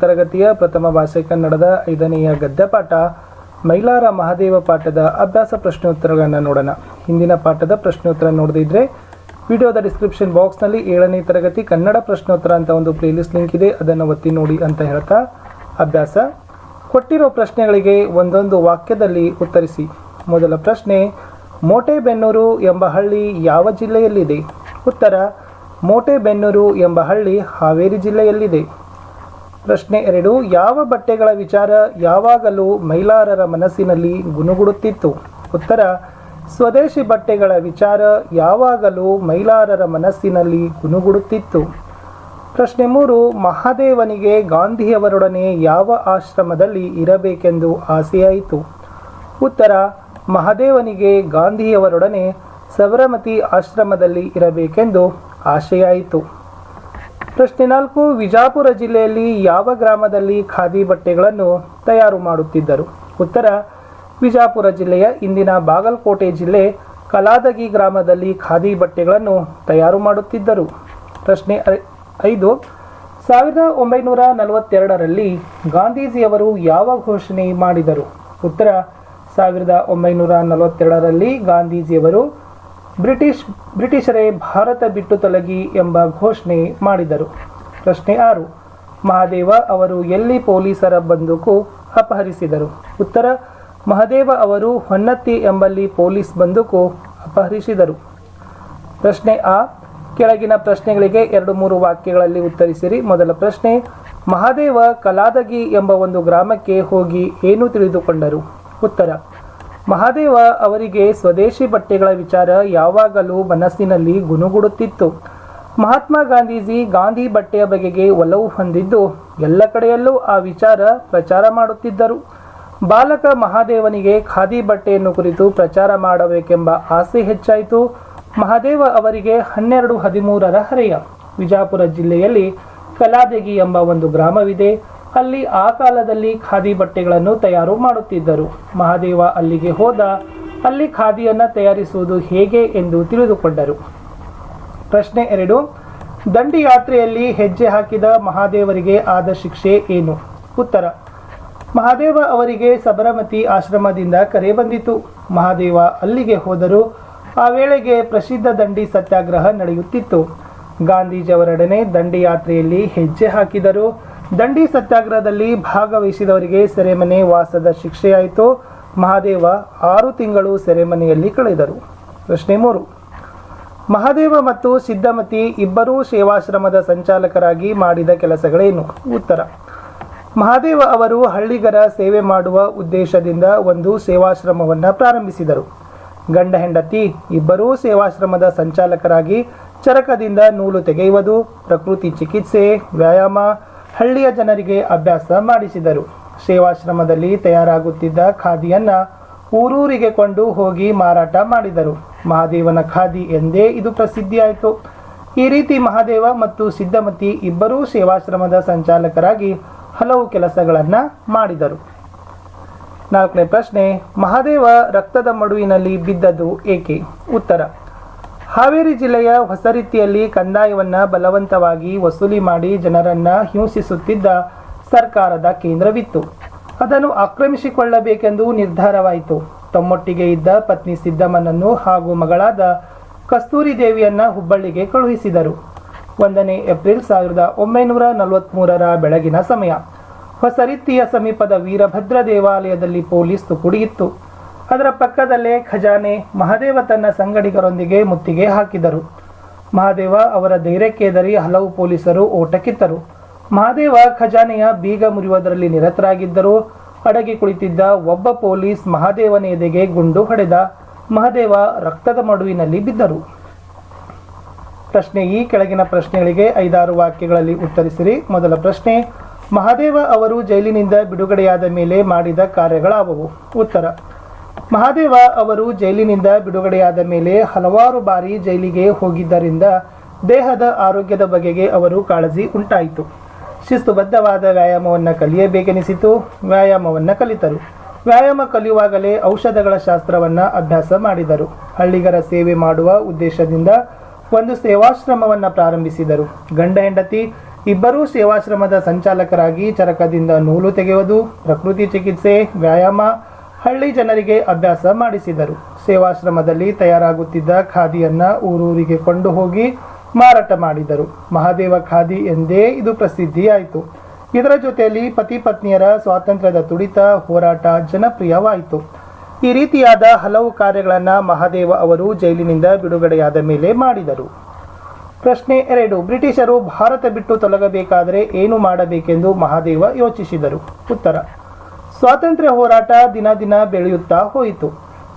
ತರಗತಿಯ ಪ್ರಥಮ ಭಾಷೆ ಕನ್ನಡದ 5ನೆಯ ಗದ್ಯ ಪಾಠ ಮೈಲಾರ ಮಹಾದೇವ ಪಾಠದ ಅಭ್ಯಾಸ ಪ್ರಶ್ನೋತ್ತರಗಳನ್ನು ನೋಡೋಣ. ಹಿಂದಿನ ಪಾಠದ ಪ್ರಶ್ನೋತ್ತರ ನೋಡದಿದ್ರೆ ವಿಡಿಯೋದ ಡಿಸ್ಕ್ರಿಪ್ಷನ್ ಬಾಕ್ಸ್ನಲ್ಲಿ 7ನೇ ತರಗತಿ ಕನ್ನಡ ಪ್ರಶ್ನೋತ್ತರ ಅಂತ ಒಂದು ಪ್ಲೇಲಿಸ್ಟ್ ಲಿಂಕ್ ಇದೆ, ಅದನ್ನು ಒತ್ತಿ ನೋಡಿ ಅಂತ ಹೇಳ್ತಾ ಅಭ್ಯಾಸ. ಕೊಟ್ಟಿರೋ ಪ್ರಶ್ನೆಗಳಿಗೆ ಒಂದೊಂದು ವಾಕ್ಯದಲ್ಲಿ ಉತ್ತರಿಸಿ. ಮೊದಲ ಪ್ರಶ್ನೆ, ಮೋಟೆಬೆನ್ನೂರು ಎಂಬ ಹಳ್ಳಿ ಯಾವ ಜಿಲ್ಲೆಯಲ್ಲಿದೆ? ಉತ್ತರ, ಮೋಟೆಬೆನ್ನೂರು ಎಂಬ ಹಳ್ಳಿ ಹಾವೇರಿ ಜಿಲ್ಲೆಯಲ್ಲಿದೆ. ಪ್ರಶ್ನೆ 2, ಯಾವ ಬಟ್ಟೆಗಳ ವಿಚಾರ ಯಾವಾಗಲೂ ಮೈಲಾರರ ಮನಸ್ಸಿನಲ್ಲಿ ಗುನುಗುಡುತ್ತಿತ್ತು? ಉತ್ತರ, ಸ್ವದೇಶಿ ಬಟ್ಟೆಗಳ ವಿಚಾರ ಯಾವಾಗಲೂ ಮೈಲಾರರ ಮನಸ್ಸಿನಲ್ಲಿ ಗುನುಗುಡುತ್ತಿತ್ತು. ಪ್ರಶ್ನೆ 3, ಮಹಾದೇವನಿಗೆ ಗಾಂಧಿಯವರೊಡನೆ ಯಾವ ಆಶ್ರಮದಲ್ಲಿ ಇರಬೇಕೆಂದು ಆಸೆಯಾಯಿತು? ಉತ್ತರ, ಮಹಾದೇವನಿಗೆ ಗಾಂಧಿಯವರೊಡನೆ ಸಬರಮತಿ ಆಶ್ರಮದಲ್ಲಿ ಇರಬೇಕೆಂದು ಆಶೆಯಾಯಿತು. ಪ್ರಶ್ನೆ 4, ವಿಜಾಪುರ ಜಿಲ್ಲೆಯಲ್ಲಿ ಯಾವ ಗ್ರಾಮದಲ್ಲಿ ಖಾದಿ ಬಟ್ಟೆಗಳನ್ನು ತಯಾರು ಮಾಡುತ್ತಿದ್ದರು? ಉತ್ತರ, ವಿಜಾಪುರ ಜಿಲ್ಲೆಯ ಇಂದಿನ ಬಾಗಲಕೋಟೆ ಜಿಲ್ಲೆ ಕಲಾದಗಿ ಗ್ರಾಮದಲ್ಲಿ ಖಾದಿ ಬಟ್ಟೆಗಳನ್ನು ತಯಾರು ಮಾಡುತ್ತಿದ್ದರು. ಪ್ರಶ್ನೆ 5, 1942ರಲ್ಲಿ ಗಾಂಧೀಜಿಯವರು ಯಾವ ಘೋಷಣೆ ಮಾಡಿದರು? ಉತ್ತರ, 1942ರಲ್ಲಿ ಗಾಂಧೀಜಿಯವರು ಬ್ರಿಟಿಷರೇ ಭಾರತ ಬಿಟ್ಟು ತೊಲಗಿ ಎಂಬ ಘೋಷಣೆ ಮಾಡಿದರು. ಪ್ರಶ್ನೆ 6, ಮಹಾದೇವ ಅವರು ಎಲ್ಲಿ ಪೊಲೀಸರ ಬಂದೂಕು ಅಪಹರಿಸಿದರು? ಉತ್ತರ, ಮಹಾದೇವ ಅವರು ಹೊನ್ನತ್ತಿ ಎಂಬಲ್ಲಿ ಪೊಲೀಸ್ ಬಂದೂಕು ಅಪಹರಿಸಿದರು. ಪ್ರಶ್ನೆ ಆ, ಕೆಳಗಿನ ಪ್ರಶ್ನೆಗಳಿಗೆ 2-3 ವಾಕ್ಯಗಳಲ್ಲಿ ಉತ್ತರಿಸಿರಿ. ಮೊದಲ ಪ್ರಶ್ನೆ, ಮಹಾದೇವ ಕಲಾದಗಿ ಎಂಬ ಒಂದು ಗ್ರಾಮಕ್ಕೆ ಹೋಗಿ ಏನು ತಿಳಿದುಕೊಂಡರು? ಉತ್ತರ, ಮಹಾದೇವ ಅವರಿಗೆ ಸ್ವದೇಶಿ ಬಟ್ಟೆಗಳ ವಿಚಾರ ಯಾವಾಗಲೂ ಮನಸ್ಸಿನಲ್ಲಿ ಗುನುಗುಡುತ್ತಿತ್ತು. ಮಹಾತ್ಮ ಗಾಂಧೀಜಿ ಗಾಂಧಿ ಬಟ್ಟೆಯ ಬಗೆಗೆ ಒಲವು ಹೊಂದಿದ್ದು ಎಲ್ಲ ಕಡೆಯಲ್ಲೂ ಆ ವಿಚಾರ ಪ್ರಚಾರ ಮಾಡುತ್ತಿದ್ದರು. ಬಾಲಕ ಮಹಾದೇವನಿಗೆ ಖಾದಿ ಬಟ್ಟೆಯನ್ನು ಕುರಿತು ಪ್ರಚಾರ ಮಾಡಬೇಕೆಂಬ ಆಸೆ ಹೆಚ್ಚಾಯಿತು. ಮಹಾದೇವ ಅವರಿಗೆ 12-13ರ ಹರೆಯ. ವಿಜಾಪುರ ಜಿಲ್ಲೆಯಲ್ಲಿ ಕಲಾದಗಿ ಎಂಬ ಒಂದು ಗ್ರಾಮವಿದೆ. ಅಲ್ಲಿ ಆ ಕಾಲದಲ್ಲಿ ಖಾದಿ ಬಟ್ಟೆಗಳನ್ನು ತಯಾರು ಮಾಡುತ್ತಿದ್ದರು. ಮಹಾದೇವ ಅಲ್ಲಿಗೆ ಹೋದ. ಅಲ್ಲಿ ಖಾದಿಯನ್ನು ತಯಾರಿಸುವುದು ಹೇಗೆ ಎಂದು ತಿಳಿದುಕೊಂಡರು. ಪ್ರಶ್ನೆ 2, ದಂಡಿ ಯಾತ್ರೆಯಲ್ಲಿ ಹೆಜ್ಜೆ ಹಾಕಿದ ಮಹಾದೇವರಿಗೆ ಆದ ಶಿಕ್ಷೆ ಏನು? ಉತ್ತರ, ಮಹಾದೇವ ಅವರಿಗೆ ಸಬರಮತಿ ಆಶ್ರಮದಿಂದ ಕರೆ ಬಂದಿತು. ಮಹಾದೇವ ಅಲ್ಲಿಗೆ ಹೋದರು. ಆ ವೇಳೆಗೆ ಪ್ರಸಿದ್ಧ ದಂಡಿ ಸತ್ಯಾಗ್ರಹ ನಡೆಯುತ್ತಿತ್ತು. ಗಾಂಧೀಜಿಯವರೊಡನೆ ದಂಡಿ ಯಾತ್ರೆಯಲ್ಲಿ ಹೆಜ್ಜೆ ಹಾಕಿದರು. ದಂಡಿ ಸತ್ಯಾಗ್ರಹದಲ್ಲಿ ಭಾಗವಹಿಸಿದವರಿಗೆ ಸೆರೆಮನೆ ವಾಸದ ಶಿಕ್ಷೆಯಾಯಿತು. ಮಹಾದೇವ 6 ತಿಂಗಳು ಸೆರೆಮನೆಯಲ್ಲಿ ಕಳೆದರು. ಪ್ರಶ್ನೆ 3, ಮಹಾದೇವ ಮತ್ತು ಸಿದ್ದಮತಿ ಇಬ್ಬರೂ ಸೇವಾಶ್ರಮದ ಸಂಚಾಲಕರಾಗಿ ಮಾಡಿದ ಕೆಲಸಗಳೇನು? ಉತ್ತರ, ಮಹಾದೇವ ಅವರು ಹಳ್ಳಿಗರ ಸೇವೆ ಮಾಡುವ ಉದ್ದೇಶದಿಂದ ಒಂದು ಸೇವಾಶ್ರಮವನ್ನು ಪ್ರಾರಂಭಿಸಿದರು. ಗಂಡ ಹೆಂಡತಿ ಇಬ್ಬರೂ ಸೇವಾಶ್ರಮದ ಸಂಚಾಲಕರಾಗಿ ಚರಕದಿಂದ ನೂಲು ತೆಗೆಯುವುದು, ಪ್ರಕೃತಿ ಚಿಕಿತ್ಸೆ, ವ್ಯಾಯಾಮ, ಹಳ್ಳಿಯ ಜನರಿಗೆ ಅಭ್ಯಾಸ ಮಾಡಿಸಿದರು. ಸೇವಾಶ್ರಮದಲ್ಲಿ ತಯಾರಾಗುತ್ತಿದ್ದ ಖಾದಿಯನ್ನು ಊರೂರಿಗೆ ಕೊಂಡು ಹೋಗಿ ಮಾರಾಟ ಮಾಡಿದರು. ಮಹಾದೇವನ ಖಾದಿ ಎಂದೇ ಇದು ಪ್ರಸಿದ್ಧಿಯಾಯಿತು. ಈ ರೀತಿ ಮಹಾದೇವ ಮತ್ತು ಸಿದ್ದಮತಿ ಇಬ್ಬರೂ ಸೇವಾಶ್ರಮದ ಸಂಚಾಲಕರಾಗಿ ಹಲವು ಕೆಲಸಗಳನ್ನು ಮಾಡಿದರು. 4ನೇ ಪ್ರಶ್ನೆ, ಮಹಾದೇವ ರಕ್ತದ ಮಡುವಿನಲ್ಲಿ ಬಿದ್ದದ್ದು ಏಕೆ? ಉತ್ತರ, ಹಾವೇರಿ ಜಿಲ್ಲೆಯ ಹೊಸರೀತಿಯಲ್ಲಿ ಕಂದಾಯವನ್ನು ಬಲವಂತವಾಗಿ ವಸೂಲಿ ಮಾಡಿ ಜನರನ್ನು ಹಿಂಸಿಸುತ್ತಿದ್ದ ಸರ್ಕಾರದ ಕೇಂದ್ರವಿತ್ತು. ಅದನ್ನು ಆಕ್ರಮಿಸಿಕೊಳ್ಳಬೇಕೆಂದು ನಿರ್ಧಾರವಾಯಿತು. ತಮ್ಮೊಟ್ಟಿಗೆ ಇದ್ದ ಪತ್ನಿ ಸಿದ್ದಮ್ಮನನ್ನು ಹಾಗೂ ಮಗಳಾದ ಕಸ್ತೂರಿ ದೇವಿಯನ್ನು ಹುಬ್ಬಳ್ಳಿಗೆ ಕಳುಹಿಸಿದರು. 1ನೇ ಏಪ್ರಿಲ್ 1943ರ ಬೆಳಗಿನ ಸಮಯ. ಹೊಸರೀತಿಯ ಸಮೀಪದ ವೀರಭದ್ರ ದೇವಾಲಯದಲ್ಲಿ ಪೊಲೀಸ್ ತುಕುಡಿ ಇತ್ತು. ಅದರ ಪಕ್ಕದಲ್ಲೇ ಖಜಾನೆ. ಮಹಾದೇವ ತನ್ನ ಸಂಗಡಿಗರೊಂದಿಗೆ ಮುತ್ತಿಗೆ ಹಾಕಿದರು. ಮಹಾದೇವ ಅವರ ಧೈರ್ಯಕ್ಕೆ ಹೆದರಿ ಹಲವು ಪೊಲೀಸರು ಓಟಕ್ಕಿತ್ತರು. ಮಹಾದೇವ ಖಜಾನೆಯ ಬೀಗ ಮುರಿಯುವುದರಲ್ಲಿ ನಿರತರಾಗಿದ್ದರು. ಅಡಗಿ ಕುಳಿತಿದ್ದ ಒಬ್ಬ ಪೊಲೀಸ್ ಮಹಾದೇವನ ಎದೆಗೆ ಗುಂಡು ಹೊಡೆದ. ಮಹಾದೇವ ರಕ್ತದ ಮಡುವಿನಲ್ಲಿ ಬಿದ್ದರು. ಪ್ರಶ್ನೆ ಈ ಕೆಳಗಿನ ಪ್ರಶ್ನೆಗಳಿಗೆ 5-6 ವಾಕ್ಯಗಳಲ್ಲಿ ಉತ್ತರಿಸಿರಿ. ಮೊದಲ ಪ್ರಶ್ನೆ, ಮಹಾದೇವ ಅವರು ಜೈಲಿನಿಂದ ಬಿಡುಗಡೆಯಾದ ಮೇಲೆ ಮಾಡಿದ ಕಾರ್ಯಗಳಾವುವು? ಉತ್ತರ, ಮಹಾದೇವ ಅವರು ಜೈಲಿನಿಂದ ಬಿಡುಗಡೆಯಾದ ಮೇಲೆ ಹಲವಾರು ಬಾರಿ ಜೈಲಿಗೆ ಹೋಗಿದ್ದರಿಂದ ದೇಹದ ಆರೋಗ್ಯದ ಬಗೆಗೆ ಅವರು ಕಾಳಜಿ ಉಂಟಾಯಿತು. ಶಿಸ್ತುಬದ್ಧವಾದ ವ್ಯಾಯಾಮವನ್ನು ಕಲಿಯಬೇಕೆನಿಸಿತು. ವ್ಯಾಯಾಮವನ್ನು ಕಲಿತರು. ವ್ಯಾಯಾಮ ಕಲಿಯುವಾಗಲೇ ಔಷಧಗಳ ಶಾಸ್ತ್ರವನ್ನು ಅಭ್ಯಾಸ ಮಾಡಿದರು. ಹಳ್ಳಿಗರ ಸೇವೆ ಮಾಡುವ ಉದ್ದೇಶದಿಂದ ಒಂದು ಸೇವಾಶ್ರಮವನ್ನು ಪ್ರಾರಂಭಿಸಿದರು. ಗಂಡ ಹೆಂಡತಿ ಇಬ್ಬರೂ ಸೇವಾಶ್ರಮದ ಸಂಚಾಲಕರಾಗಿ ಚರಕದಿಂದ ನೂಲು ತೆಗೆಯುವುದು, ಪ್ರಕೃತಿ ಚಿಕಿತ್ಸೆ, ವ್ಯಾಯಾಮ, ಹಳ್ಳಿ ಜನರಿಗೆ ಅಭ್ಯಾಸ ಮಾಡಿಸಿದರು. ಸೇವಾಶ್ರಮದಲ್ಲಿ ತಯಾರಾಗುತ್ತಿದ್ದ ಖಾದಿಯನ್ನ ಊರೂರಿಗೆ ಕೊಂಡು ಹೋಗಿ ಮಾರಾಟ ಮಾಡಿದರು. ಮಹಾದೇವ ಖಾದಿ ಎಂದೇ ಇದು ಪ್ರಸಿದ್ಧಿಯಾಯಿತು. ಇದರ ಜೊತೆಯಲ್ಲಿ ಪತಿ ಪತ್ನಿಯರ ಸ್ವಾತಂತ್ರ್ಯದ ತುಡಿತ ಹೋರಾಟ ಜನಪ್ರಿಯವಾಯಿತು. ಈ ರೀತಿಯಾದ ಹಲವು ಕಾರ್ಯಗಳನ್ನು ಮಹಾದೇವ ಅವರು ಜೈಲಿನಿಂದ ಬಿಡುಗಡೆಯಾದ ಮೇಲೆ ಮಾಡಿದರು. ಪ್ರಶ್ನೆ 2. ಬ್ರಿಟಿಷರು ಭಾರತ ಬಿಟ್ಟು ತೊಲಗಬೇಕಾದರೆ ಏನು ಮಾಡಬೇಕೆಂದು ಮಹಾದೇವ ಯೋಚಿಸಿದರು? ಉತ್ತರ: ಸ್ವಾತಂತ್ರ್ಯ ಹೋರಾಟ ದಿನ ದಿನ ಬೆಳೆಯುತ್ತಾ ಹೋಯಿತು.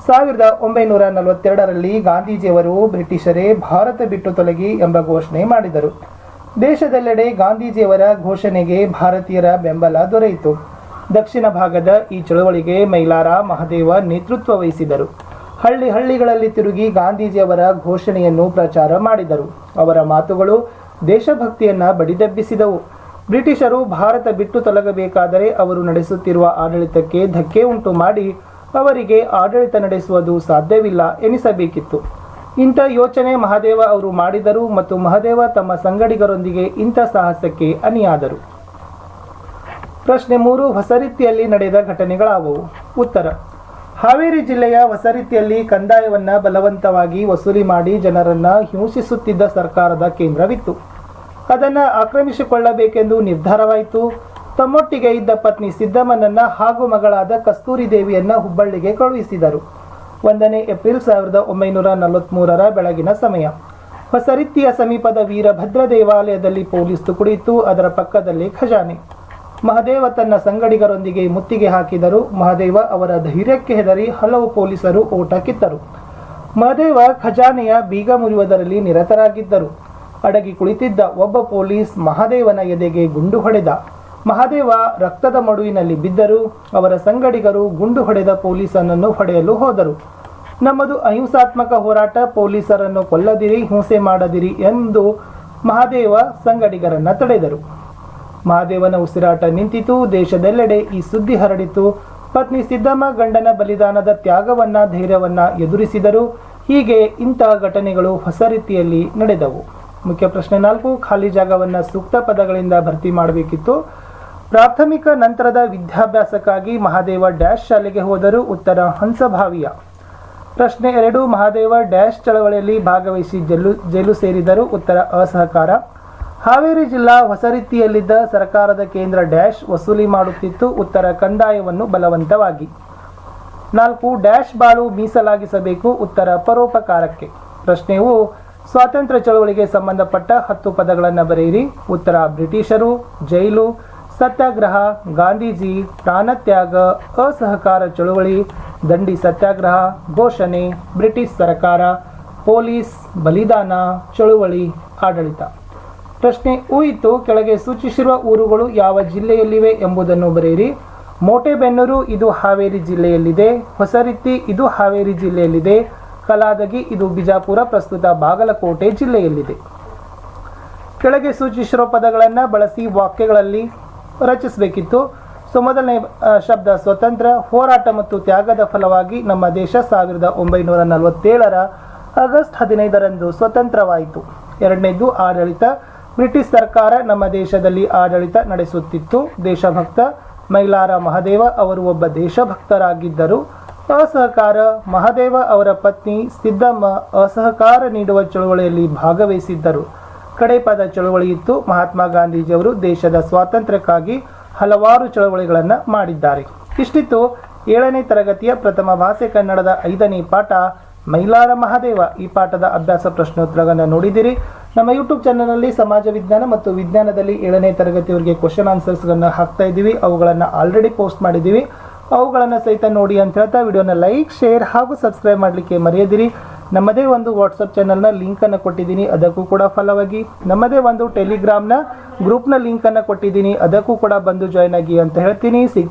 1942ರಲ್ಲಿ ಗಾಂಧೀಜಿಯವರು ಬ್ರಿಟಿಷರೇ ಭಾರತ ಬಿಟ್ಟು ತೊಲಗಿ ಎಂಬ ಘೋಷಣೆ ಮಾಡಿದರು. ದೇಶದೆಲ್ಲೆಡೆ ಗಾಂಧೀಜಿಯವರ ಘೋಷಣೆಗೆ ಭಾರತೀಯರ ಬೆಂಬಲ ದೊರೆಯಿತು. ದಕ್ಷಿಣ ಭಾಗದ ಈ ಚಳವಳಿಗೆ ಮೈಲಾರ ಮಹದೇವ ನೇತೃತ್ವ ವಹಿಸಿದರು. ಹಳ್ಳಿಗಳಲ್ಲಿ ತಿರುಗಿ ಗಾಂಧೀಜಿಯವರ ಘೋಷಣೆಯನ್ನು ಪ್ರಚಾರ ಮಾಡಿದರು. ಅವರ ಮಾತುಗಳು ದೇಶಭಕ್ತಿಯನ್ನ ಬಡಿದೆಬ್ಬಿಸಿದವು. ಬ್ರಿಟಿಷರು ಭಾರತ ಬಿಟ್ಟು ತೊಲಗಬೇಕಾದರೆ ಅವರು ನಡೆಸುತ್ತಿರುವ ಆಡಳಿತಕ್ಕೆ ಧಕ್ಕೆ ಉಂಟು ಮಾಡಿ ಅವರಿಗೆ ಆಡಳಿತ ನಡೆಸುವುದು ಸಾಧ್ಯವಿಲ್ಲ ಎನಿಸಬೇಕಿತ್ತು. ಇಂಥ ಯೋಚನೆ ಮಹಾದೇವ ಅವರು ಮಾಡಿದರು ಮತ್ತು ಮಹಾದೇವ ತಮ್ಮ ಸಂಗಡಿಗರೊಂದಿಗೆ ಇಂಥ ಸಾಹಸಕ್ಕೆ ಅಣಿಯಾದರು. ಪ್ರಶ್ನೆ 3. ಹೊಸರೀತಿಯಲ್ಲಿ ನಡೆದ ಘಟನೆಗಳಾವುವು? ಉತ್ತರ: ಹಾವೇರಿ ಜಿಲ್ಲೆಯ ಹೊಸರೀತಿಯಲ್ಲಿ ಕಂದಾಯವನ್ನ ಬಲವಂತವಾಗಿ ವಸೂಲಿ ಮಾಡಿ ಜನರನ್ನ ಹಿಂಸಿಸುತ್ತಿದ್ದ ಸರ್ಕಾರದ ಕೇಂದ್ರವಿತ್ತು. ಅದನ್ನು ಆಕ್ರಮಿಸಿಕೊಳ್ಳಬೇಕೆಂದು ನಿರ್ಧಾರವಾಯಿತು. ತಮ್ಮೊಟ್ಟಿಗೆ ಇದ್ದ ಪತ್ನಿ ಸಿದ್ದಮ್ಮನನ್ನ ಹಾಗೂ ಮಗಳಾದ ಕಸ್ತೂರಿ ದೇವಿಯನ್ನ ಹುಬ್ಬಳ್ಳಿಗೆ ಕಳುಹಿಸಿದರು. 1ನೇ ಏಪ್ರಿಲ್ 1943ರ ಬೆಳಗಿನ ಸಮಯ. ಹೊಸರೀತಿಯ ಸಮೀಪದ ವೀರಭದ್ರ ದೇವಾಲಯದಲ್ಲಿ ಪೊಲೀಸ್ ತುಕಡಿ ಇತ್ತು. ಅದರ ಪಕ್ಕದಲ್ಲಿ ಖಜಾನೆ. ಮಹದೇವ ತನ್ನ ಸಂಗಡಿಗರೊಂದಿಗೆ ಮುತ್ತಿಗೆ ಹಾಕಿದರು. ಮಹದೇವ ಅವರ ಧೈರ್ಯಕ್ಕೆ ಹೆದರಿ ಹಲವು ಪೊಲೀಸರು ಓಟ ಕಿತ್ತರು. ಮಹದೇವ ಖಜಾನೆಯ ಬೀಗ ಮುರಿಯುವುದರಲ್ಲಿ ನಿರತರಾಗಿದ್ದರು. ಅಡಗಿ ಕುಳಿತಿದ್ದ ಒಬ್ಬ ಪೊಲೀಸ್ ಮಹಾದೇವನ ಎದೆಗೆ ಗುಂಡು ಹೊಡೆದ. ಮಹಾದೇವ ರಕ್ತದ ಮಡುವಿನಲ್ಲಿ ಬಿದ್ದರು. ಅವರ ಸಂಗಡಿಗರು ಗುಂಡು ಹೊಡೆದ ಪೊಲೀಸನನ್ನು ಹೊಡೆಯಲು ಹೋದರು. ನಮ್ಮದು ಅಹಿಂಸಾತ್ಮಕ ಹೋರಾಟ, ಪೊಲೀಸರನ್ನು ಕೊಲ್ಲದಿರಿ, ಹಿಂಸೆ ಮಾಡದಿರಿ ಎಂದು ಮಹಾದೇವ ಸಂಗಡಿಗರನ್ನ ತಡೆದರು. ಮಹಾದೇವನ ಉಸಿರಾಟ ನಿಂತಿತು. ದೇಶದೆಲ್ಲೆಡೆ ಈ ಸುದ್ದಿ ಹರಡಿತು. ಪತ್ನಿ ಸಿದ್ದಮ್ಮ ಗಂಡನ ಬಲಿದಾನದ ತ್ಯಾಗವನ್ನ ಧೈರ್ಯವನ್ನ ಎದುರಿಸಿದರು. ಹೀಗೆ ಇಂತಹ ಘಟನೆಗಳು ಹೊಸ ರೀತಿಯಲ್ಲಿ ನಡೆದವು. ಮುಖ್ಯ ಪ್ರಶ್ನೆ 4. ಖಾಲಿ ಜಾಗವನ್ನು ಸೂಕ್ತ ಪದಗಳಿಂದ ಭರ್ತಿ ಮಾಡಬೇಕಿತ್ತು. ಪ್ರಾಥಮಿಕ ನಂತರದ ವಿದ್ಯಾಭ್ಯಾಸಕ್ಕಾಗಿ ಮಹಾದೇವ ಡ್ಯಾಶ್ ಶಾಲೆಗೆ ಹೋದರು? ಉತ್ತರ: ಹಂಸಭಾವಿಯ. ಪ್ರಶ್ನೆ 2. ಮಹಾದೇವ ಡ್ಯಾಶ್ ಚಳವಳಿಯಲ್ಲಿ ಭಾಗವಹಿಸಿ ಜೈಲು ಸೇರಿದರು? ಉತ್ತರ: ಅಸಹಕಾರ. ಹಾವೇರಿ ಜಿಲ್ಲಾ ಹೊಸರೀತಿಯಲ್ಲಿದ್ದ ಸರ್ಕಾರದ ಕೇಂದ್ರ ಡ್ಯಾಶ್ ವಸೂಲಿ ಮಾಡುತ್ತಿತ್ತು? ಉತ್ತರ: ಕಂದಾಯವನ್ನು ಬಲವಂತವಾಗಿ. 4. ಡ್ಯಾಶ್ ಬಾಳು ಮೀಸಲಾಗಿಸಬೇಕು? ಉತ್ತರ: ಪರೋಪಕಾರಕ್ಕೆ. ಪ್ರಶ್ನೆಯು ಸ್ವಾತಂತ್ರ್ಯ ಚಳವಳಿಗೆ ಸಂಬಂಧಪಟ್ಟ 10 ಪದಗಳನ್ನು ಬರೆಯಿರಿ. ಉತ್ತರ: ಬ್ರಿಟಿಷರು, ಜೈಲು, ಸತ್ಯಾಗ್ರಹ, ಗಾಂಧೀಜಿ, ಪ್ರಾಣತ್ಯಾಗ, ಅಸಹಕಾರ ಚಳವಳಿ, ದಂಡಿ ಸತ್ಯಾಗ್ರಹ, ಘೋಷಣೆ, ಬ್ರಿಟಿಷ್ ಸರ್ಕಾರ, ಪೊಲೀಸ್, ಬಲಿದಾನ, ಚಳುವಳಿ, ಆಡಳಿತ. ಪ್ರಶ್ನೆ ಉಯಿತು. ಕೆಳಗೆ ಸೂಚಿಸಿರುವ ಊರುಗಳು ಯಾವ ಜಿಲ್ಲೆಯಲ್ಲಿವೆ ಎಂಬುದನ್ನು ಬರೆಯಿರಿ. ಮೋಟೆಬೆನ್ನೂರು ಇದು ಹಾವೇರಿ ಜಿಲ್ಲೆಯಲ್ಲಿದೆ. ಹೊಸರೀತಿ ಇದು ಹಾವೇರಿ ಜಿಲ್ಲೆಯಲ್ಲಿದೆ. ಕಲಾದಗಿ ಇದು ಬಿಜಾಪುರ, ಪ್ರಸ್ತುತ ಬಾಗಲಕೋಟೆ ಜಿಲ್ಲೆಯಲ್ಲಿದೆ. ಕೆಳಗೆ ಸೂಚಿಸಿರುವ ಪದಗಳನ್ನು ಬಳಸಿ ವಾಕ್ಯಗಳಲ್ಲಿ ರಚಿಸಬೇಕಿತ್ತು. ಮೊದಲನೇ ಶಬ್ದ ಸ್ವತಂತ್ರ. ಹೋರಾಟ ಮತ್ತು ತ್ಯಾಗದ ಫಲವಾಗಿ ನಮ್ಮ ದೇಶ 1947ರ ಆಗಸ್ಟ್ 15ರಂದು ಸ್ವತಂತ್ರವಾಯಿತು. ಎರಡನೇದು ಆಡಳಿತ. ಬ್ರಿಟಿಷ್ ಸರ್ಕಾರ ನಮ್ಮ ದೇಶದಲ್ಲಿ ಆಡಳಿತ ನಡೆಸುತ್ತಿತ್ತು. ದೇಶಭಕ್ತ. ಮೈಲಾರ ಮಹದೇವ ಅವರು ಒಬ್ಬ ದೇಶಭಕ್ತರಾಗಿದ್ದರು. ಅಸಹಕಾರ. ಮಹದೇವ ಅವರ ಪತ್ನಿ ಸಿದ್ದಮ್ಮ ಅಸಹಕಾರ ನೀಡುವ ಚಳುವಳಿಯಲ್ಲಿ ಭಾಗವಹಿಸಿದ್ದರು. ಕಡೆಪದ ಚಳುವಳಿ ಇತ್ತು. ಮಹಾತ್ಮ ಗಾಂಧೀಜಿಯವರು ದೇಶದ ಸ್ವಾತಂತ್ರ್ಯಕ್ಕಾಗಿ ಹಲವಾರು ಚಳವಳಿಗಳನ್ನು ಮಾಡಿದ್ದಾರೆ. ಇಷ್ಟಿತ್ತು 7ನೇ ತರಗತಿಯ ಪ್ರಥಮ ಭಾಷೆ ಕನ್ನಡದ 5ನೇ ಪಾಠ ಮೈಲಾರ ಮಹದೇವ. ಈ ಪಾಠದ ಅಭ್ಯಾಸ ಪ್ರಶ್ನೋತ್ತರಗಳನ್ನು ನೋಡಿದಿರಿ. ನಮ್ಮ ಯೂಟ್ಯೂಬ್ ಚಾನಲ್ನಲ್ಲಿ ಸಮಾಜ ವಿಜ್ಞಾನ ಮತ್ತು ವಿಜ್ಞಾನದಲ್ಲಿ 7ನೇ ತರಗತಿಯವರಿಗೆ ಕ್ವಶನ್ ಆನ್ಸರ್ಸ್ಗಳನ್ನು ಹಾಕ್ತಾ ಇದ್ದೀವಿ. ಅವುಗಳನ್ನು ಆಲ್ರೆಡಿ ಪೋಸ್ಟ್ ಮಾಡಿದ್ದೀವಿ. ಅವುಗಳನ್ನು ಸಹಿತ ನೋಡಿ ಅಂತ ಹೇಳ್ತಾ ವಿಡಿಯೋನ ಲೈಕ್, ಶೇರ್ ಹಾಗೂ ಸಬ್ಸ್ಕ್ರೈಬ್ ಮಾಡಲಿಕ್ಕೆ ಮರೆಯದಿರಿ. ನಮ್ಮದೇ ಒಂದು ವಾಟ್ಸಪ್ ಚಾನಲ್ನ ಲಿಂಕನ್ನು ಕೊಟ್ಟಿದ್ದೀನಿ, ಅದಕ್ಕೂ ಕೂಡ ಫಾಲೋ ಆಗಿ. ನಮ್ಮದೇ ಒಂದು ಟೆಲಿಗ್ರಾಮ್ನ ಗ್ರೂಪ್ನ ಲಿಂಕನ್ನು ಕೊಟ್ಟಿದ್ದೀನಿ, ಅದಕ್ಕೂ ಕೂಡ ಬಂದು ಜಾಯ್ನ್ ಆಗಿ ಅಂತ ಹೇಳ್ತೀನಿ.